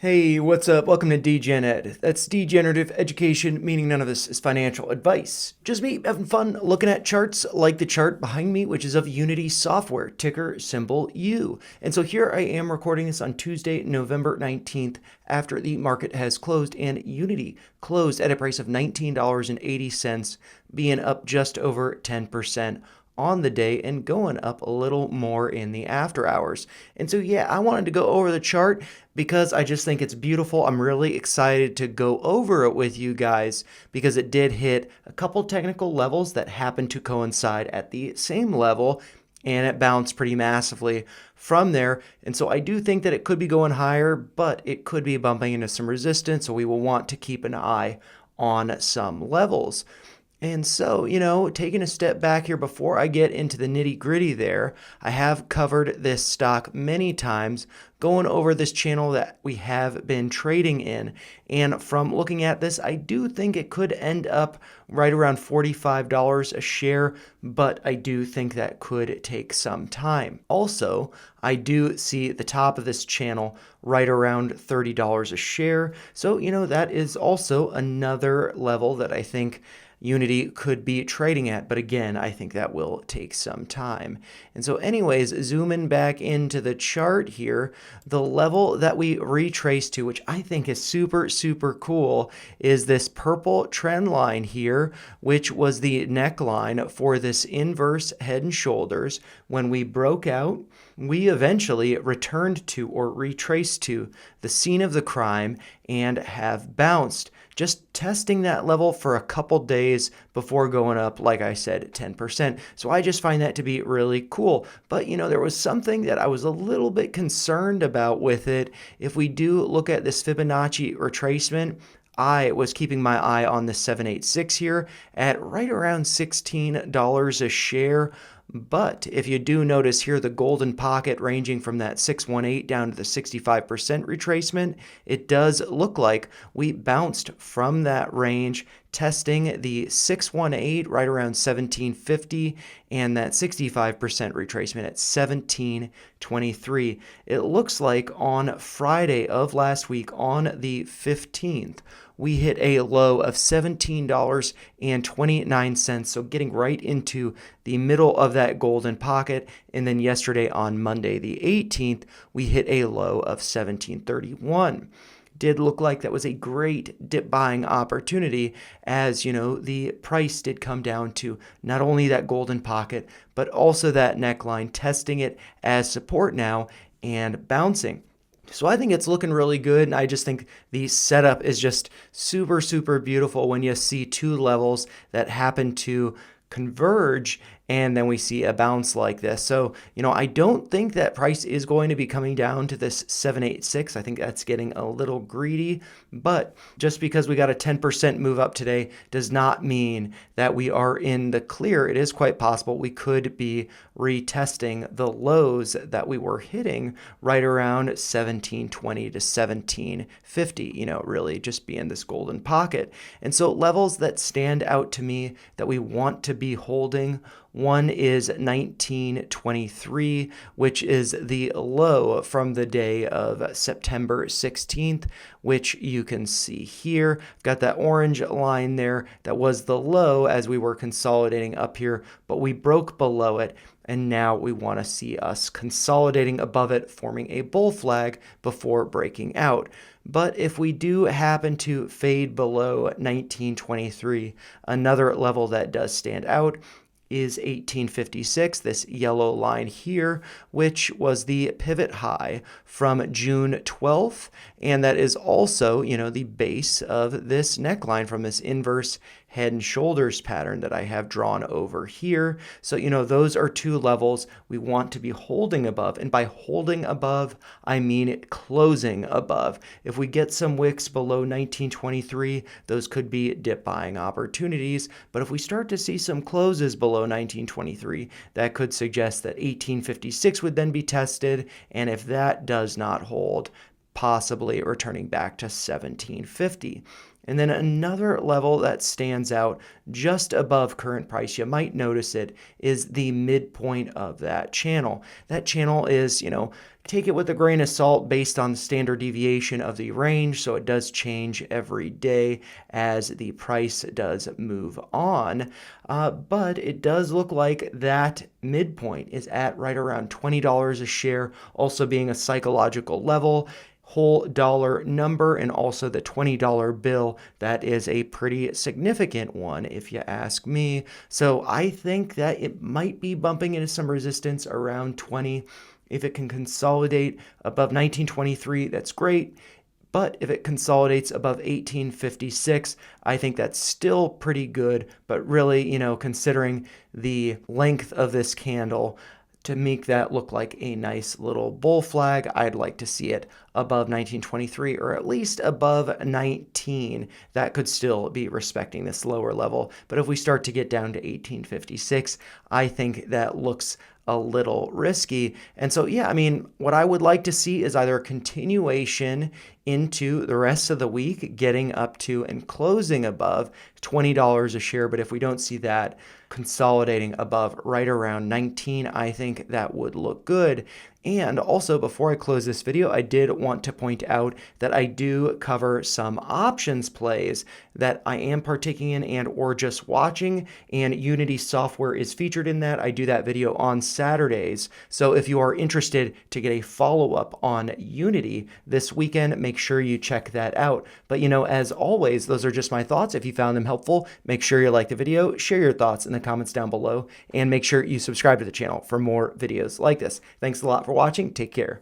Hey, what's up? Welcome to Degen Ed. That's degenerative education, meaning none of this is financial advice. Just me having fun looking at charts like the chart behind me, which is of Unity Software, ticker symbol U. And so here I am recording this on Tuesday, November 19th, after the market has closed, and Unity closed at a price of $19.80, being up just over 10% on the day and going up a little more in the after hours. And so, yeah, I wanted to go over the chart because I just think it's beautiful. I'm really excited to go over it with you guys because it did hit a couple technical levels that happened to coincide at the same level, and it bounced pretty massively from there. And so I do think that it could be going higher, but it could be bumping into some resistance. So we will want to keep an eye on some levels. And so, taking a step back here before I get into the nitty gritty there, I have covered this stock many times, going over this channel that we have been trading in. And from looking at this, I do think it could end up right around $45 a share, but I do think that could take some time. Also, I do see the top of this channel right around $30 a share. So, that is also another level that I think Unity could be trading at, but again, I think that will take some time. And so anyways, zooming back into the chart here, the level that we retrace to, which I think is super, super cool, is this purple trend line here, which was the neckline for this inverse head and shoulders. When we broke out, we eventually returned to or retraced to the scene of the crime and have bounced, just testing that level for a couple days before going up, like I said, 10%. So I just find that to be really cool. But, there was something that I was a little bit concerned about with it. If we do look at this Fibonacci retracement, I was keeping my eye on the 786 here at right around $16 a share. But if you do notice here, the golden pocket ranging from that 618 down to the 65% retracement, it does look like we bounced from that range, testing the 618 right around 1750 and that 65% retracement at 1723. It looks like on Friday of last week, on the 15th, we hit a low of $17.29. So getting right into the middle of that golden pocket. And then yesterday on Monday, the 18th, we hit a low of 1731. Did look like that was a great dip buying opportunity, as the price did come down to not only that golden pocket, but also that neckline, testing it as support now and bouncing. So I think it's looking really good, and I just think the setup is just super, super beautiful when you see two levels that happen to converge, and then we see a bounce like this. So, I don't think that price is going to be coming down to this 786. I think that's getting a little greedy, but just because we got a 10% move up today does not mean that we are in the clear. It is quite possible we could be retesting the lows that we were hitting right around 1720 to 1750, really just being this golden pocket. And so levels that stand out to me that we want to be holding, one is 1923, which is the low from the day of September 16th, which you can see here. I've got that orange line there that was the low as we were consolidating up here, but we broke below it. And now we want to see us consolidating above it, forming a bull flag before breaking out. But if we do happen to fade below 1923, another level that does stand out is 1856, this yellow line here, which was the pivot high from June 12th. And that is also, the base of this neckline from this inverse head and shoulders pattern that I have drawn over here. So, those are two levels we want to be holding above. And by holding above, I mean closing above. If we get some wicks below 1923, those could be dip buying opportunities. But if we start to see some closes below 1923, that could suggest that 1856 would then be tested. And if that does not hold, possibly returning back to 1750. And then another level that stands out just above current price, you might notice it, is the midpoint of that channel. That channel is, take it with a grain of salt based on the standard deviation of the range, so it does change every day as the price does move on. But it does look like that midpoint is at right around $20 a share, also being a psychological level. Whole dollar number and also the $20 bill. That is a pretty significant one, if you ask me. So I think that it might be bumping into some resistance around 20. If it can consolidate above 1923, that's great. But if it consolidates above 1856, I think that's still pretty good. But really, considering the length of this candle, to make that look like a nice little bull flag, I'd like to see it above 1923 or at least above 19. That could still be respecting this lower level. But if we start to get down to 1856, I think that looks a little risky. And so, yeah, what I would like to see is either a continuation into the rest of the week, getting up to and closing above $20 a share. But if we don't see that, consolidating above right around 19, I think that would look good. And also, before I close this video, I did want to point out that I do cover some options plays that I am partaking in and or just watching, and Unity software is featured in that. I do that video on Saturdays. So if you are interested to get a follow-up on Unity this weekend, make sure you check that out. But as always, those are just my thoughts. If you found them helpful, make sure you like the video, share your thoughts in the comments down below, and make sure you subscribe to the channel for more videos like this. Thanks a lot for watching. Take care.